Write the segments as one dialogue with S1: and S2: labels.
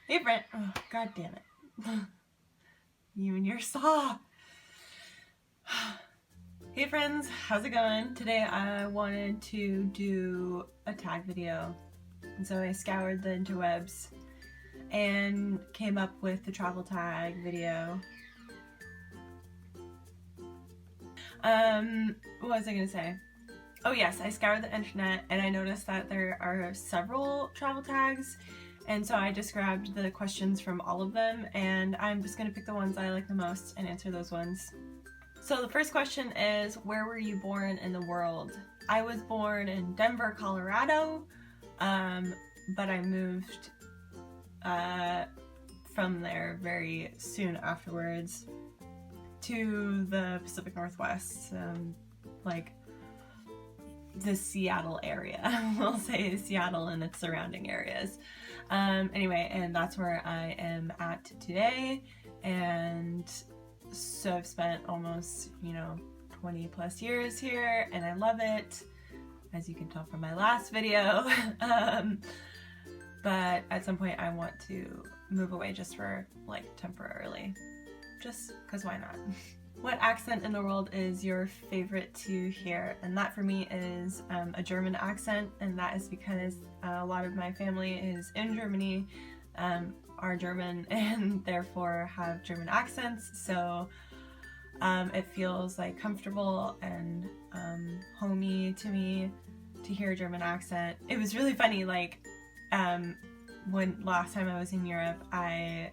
S1: Hey friend, oh, god damn it. You and your saw. Hey friends, how's it going? Today I wanted to do a tag video, and so I scoured the interwebs and came up with the travel tag video. What was I gonna say? Oh yes, I scoured the internet and I noticed that there are several travel tags, and so I just grabbed the questions from all of them, and I'm just gonna pick the ones I like the most and answer those ones. So the first question is, where were you born in the world? I was born in Denver, Colorado, but I moved from there very soon afterwards to the Pacific Northwest, like the Seattle area. We'll say Seattle and its surrounding areas. Anyway, and that's where I am at today, and so I've spent almost, 20 plus years here, and I love it, as you can tell from my last video. But at some point I want to move away just for, temporarily. Just because why not? What accent in the world is your favorite to hear? And that for me is a German accent, and that is because a lot of my family is in Germany, are German, and therefore have German accents, so it feels like comfortable and homey to me to hear a German accent. It was really funny, when last time I was in Europe, I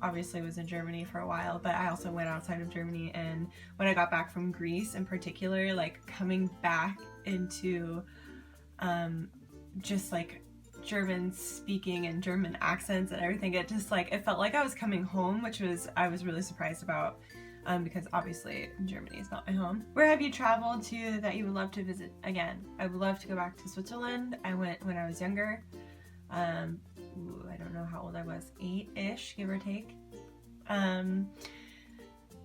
S1: obviously was in Germany for a while, but I also went outside of Germany, and when I got back from Greece in particular, coming back into just German speaking and German accents and everything, it just it felt like I was coming home, which I was really surprised about, because obviously Germany is not my home. Where have you traveled to that you would love to visit again? I would love to go back to Switzerland. I went when I was younger. I don't know how old I was, 8-ish, give or take. And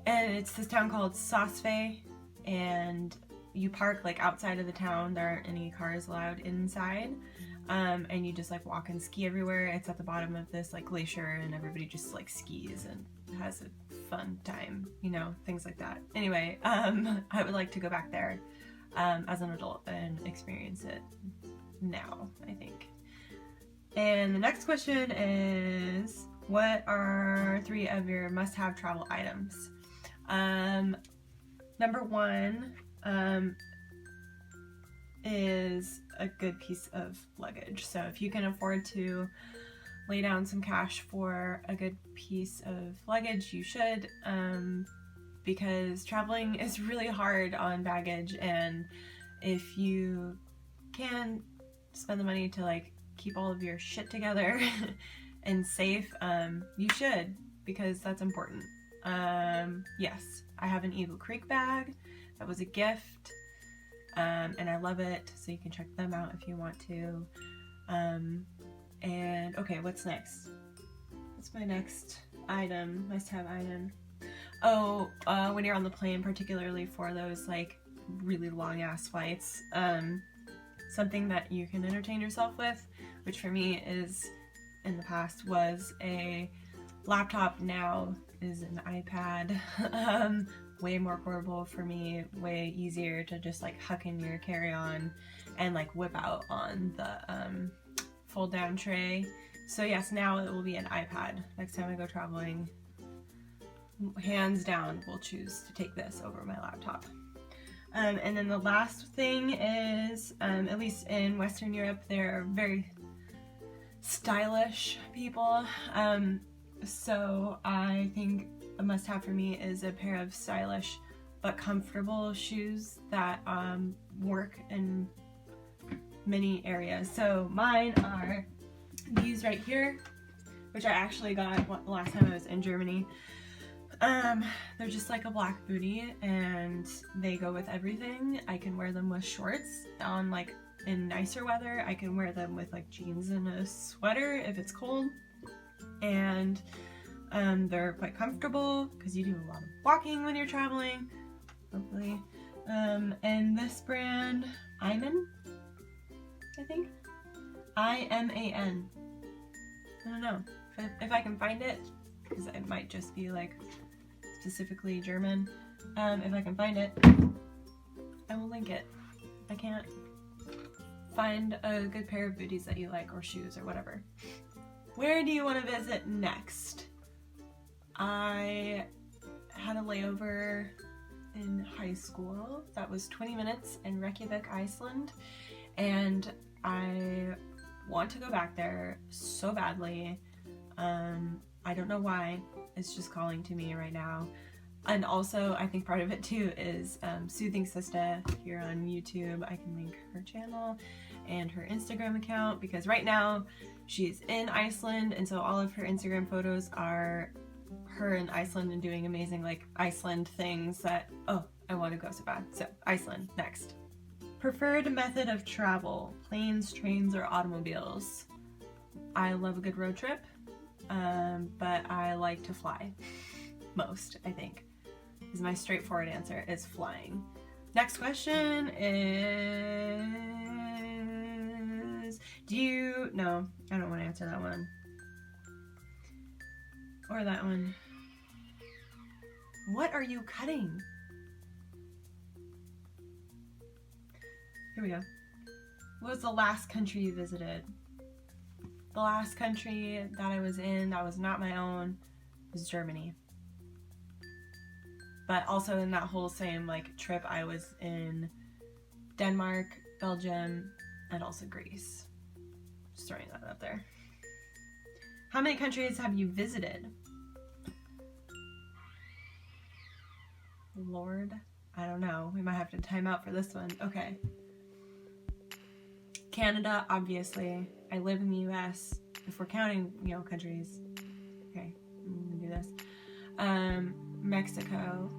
S1: it's this town called Saasve, and you park outside of the town. There aren't any cars allowed inside, and you just walk and ski everywhere. It's at the bottom of this glacier, and everybody just skis and has a fun time, things like that. Anyway, I would like to go back there as an adult and experience it now, I think. And the next question is, what are 3 of your must-have travel items? Number 1 is a good piece of luggage. So if you can afford to lay down some cash for a good piece of luggage, you should, because traveling is really hard on baggage, and if you can spend the money to keep all of your shit together and safe, you should, because that's important. Yes, I have an Eagle Creek bag that was a gift, and I love it, so you can check them out if you want to. And okay, what's next? What's my next item, must-have item? Oh, when you're on the plane, particularly for those really long-ass flights, something that you can entertain yourself with, which for me is, in the past, was a laptop, now is an iPad. Way more portable for me, way easier to just huck in your carry-on and whip out on the fold down tray. So yes, now it will be an iPad. Next time I go traveling, hands down, will choose to take this over my laptop. And then the last thing is, at least in Western Europe, they're very stylish people. So I think a must-have for me is a pair of stylish but comfortable shoes that work in many areas. So mine are these right here, which I actually got last time I was in Germany. They're just a black bootie, and they go with everything. I can wear them with shorts on in nicer weather. I can wear them with jeans and a sweater if it's cold, and they're quite comfortable because you do a lot of walking when you're traveling, hopefully. And this brand, Iman, I think, I-M-A-N. I don't know. If I can find it, because it might just be like specifically German. If I can find it, I will link it. If I can't, find a good pair of booties that you like, or shoes, or whatever. Where do you want to visit next? I had a layover in high school that was 20 minutes in Reykjavik, Iceland, and I want to go back there so badly. I don't know why. It's just calling to me right now. And also, I think part of it too is Soothing Sister here on YouTube. I can link her channel and her Instagram account, because right now she's in Iceland, and so all of her Instagram photos are her in Iceland and doing amazing like Iceland things that, oh, I want to go so bad. So Iceland next. Preferred method of travel: planes, trains, or automobiles? I love a good road trip, but I like to fly most, I think, is my straightforward answer, is flying. Next question is, no, I don't want to answer that one. Or that one. What are you cutting? Here we go. What was the last country you visited? The last country that I was in that was not my own was Germany. But also in that whole same like trip, I was in Denmark, Belgium, and also Greece. Just throwing that out there. How many countries have you visited? Lord, I don't know. We might have to time out for this one. Okay. Canada, obviously. I live in the US. If we're counting, countries. Okay, I'm gonna do this. Mexico.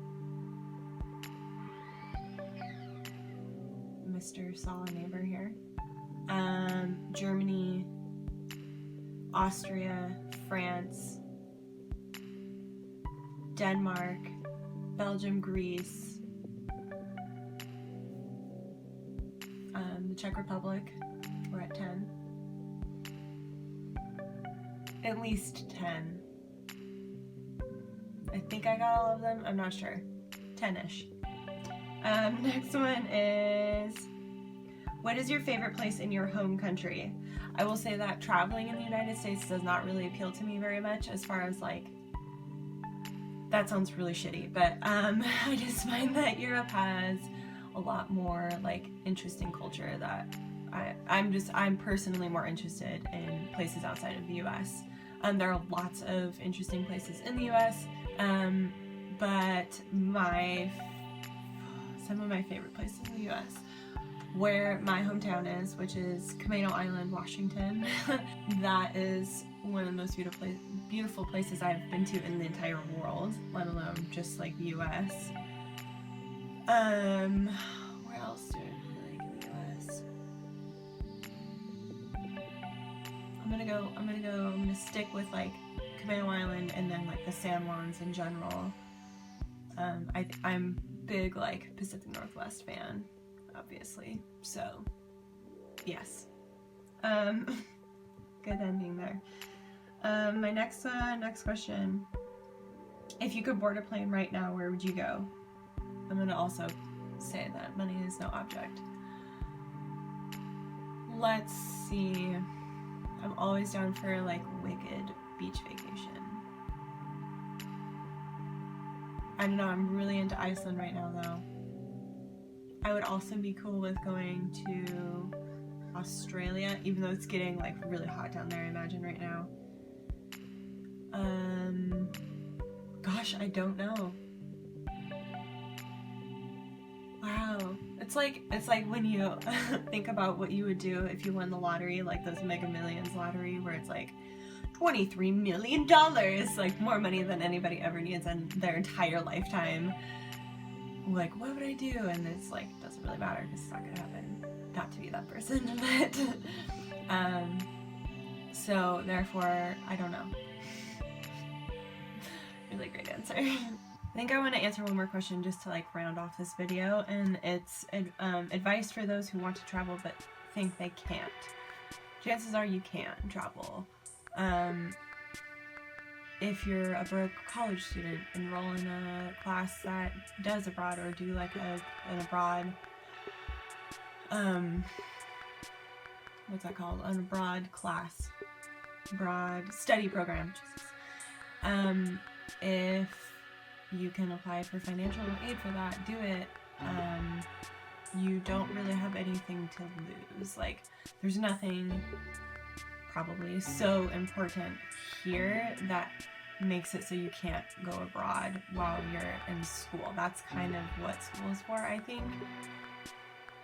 S1: Mr. Saw a neighbor here. Germany. Austria. France. Denmark. Belgium, Greece. The Czech Republic. We're at 10. At least 10. I think I got all of them. I'm not sure. 10-ish. Next one is, what is your favorite place in your home country? I will say that traveling in the United States does not really appeal to me very much, as far as like, that sounds really shitty, but I just find that Europe has a lot more like interesting culture that I'm personally more interested in places outside of the US. There are lots of interesting places in the US, but some of my favorite places in the US, where my hometown is, which is Camano Island, Washington, that is one of the most beautiful places I've been to in the entire world, let alone just like the US. Where else do I like in the US? I'm gonna stick with like Camano Island and then like the San Juans in general. I'm big like Pacific Northwest fan, obviously, so yes. Good ending there. My next question. If you could board a plane right now, where would you go? I'm gonna also say that money is no object. Let's see. I'm always down for like wicked beach vacation. I don't know, I'm really into Iceland right now though. I would also be cool with going to Australia, even though it's getting like really hot down there, I imagine right now. Gosh, I don't know. Wow. It's like when you think about what you would do if you won the lottery, like those Mega Millions lottery, where it's like $23 million, like more money than anybody ever needs in their entire lifetime. Like, what would I do? And it's like, doesn't really matter because it's not gonna happen. Not to be that person, but so therefore, I don't know. Really great answer. I think I want to answer one more question just to like round off this video, and it's advice for those who want to travel but think they can't. Chances are you can travel. If you're a broke college student, enroll in a class that does abroad, or do like an abroad, what's that called? An abroad class, abroad study program. If you can apply for financial aid for that, do it. You don't really have anything to lose. Like, there's nothing probably so important here that makes it so you can't go abroad while you're in school. That's kind of what school is for, I think,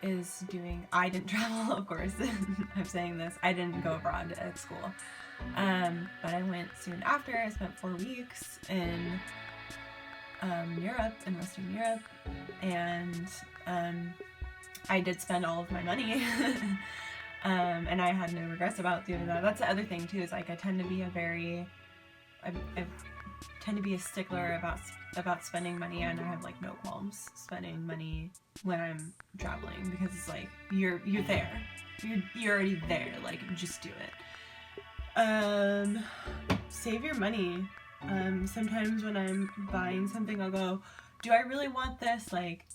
S1: is doing. I didn't travel, of course. I'm saying this. I didn't go abroad at school. But I went soon after. I spent 4 weeks in Europe, in Western Europe, and I did spend all of my money. And I had no regrets about doing that. That's the other thing too, is like I tend to be a stickler about spending money, and I have like no qualms spending money when I'm traveling, because it's like you're there, you're already there, like just do it. Save your money. Sometimes when I'm buying something, I'll go, do I really want this? Like,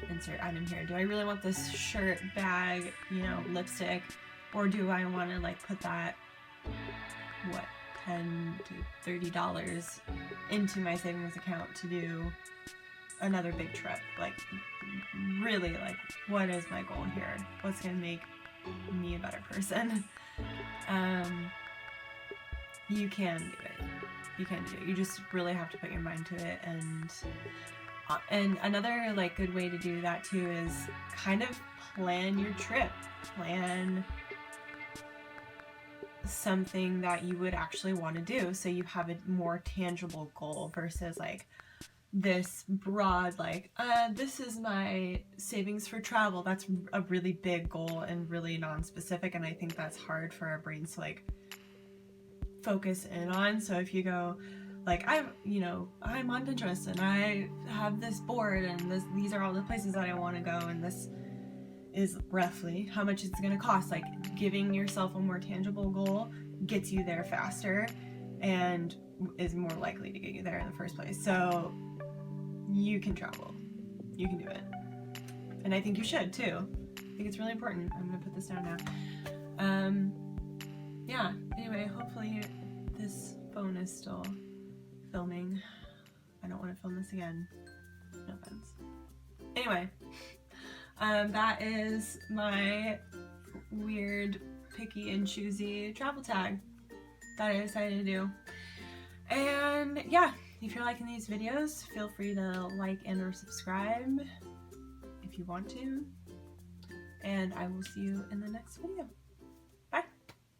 S1: insert item here. Do I really want this shirt, bag, lipstick, or do I want to like put that, what, $10 to $30 into my savings account to do another big trip? Like, really, like, what is my goal here? What's gonna make me a better person? You can do it. You can do it. You just really have to put your mind to it. And another like good way to do that too is kind of plan your trip. Plan something that you would actually want to do, so you have a more tangible goal versus like this broad, like, this is my savings for travel. That's a really big goal and really non-specific, and I think that's hard for our brains to like focus in on. So if you go like, I'm on Pinterest and I have this board and these are all the places that I want to go, and this is roughly how much it's going to cost. Like, giving yourself a more tangible goal gets you there faster and is more likely to get you there in the first place. So you can travel. You can do it. And I think you should too. I think it's really important. I'm going to put this down now. Yeah, anyway, hopefully this phone is still filming. I don't want to film this again. No offense. Anyway, that is my weird, picky and choosy travel tag that I decided to do. And yeah, if you're liking these videos, feel free to like and or subscribe if you want to. And I will see you in the next video.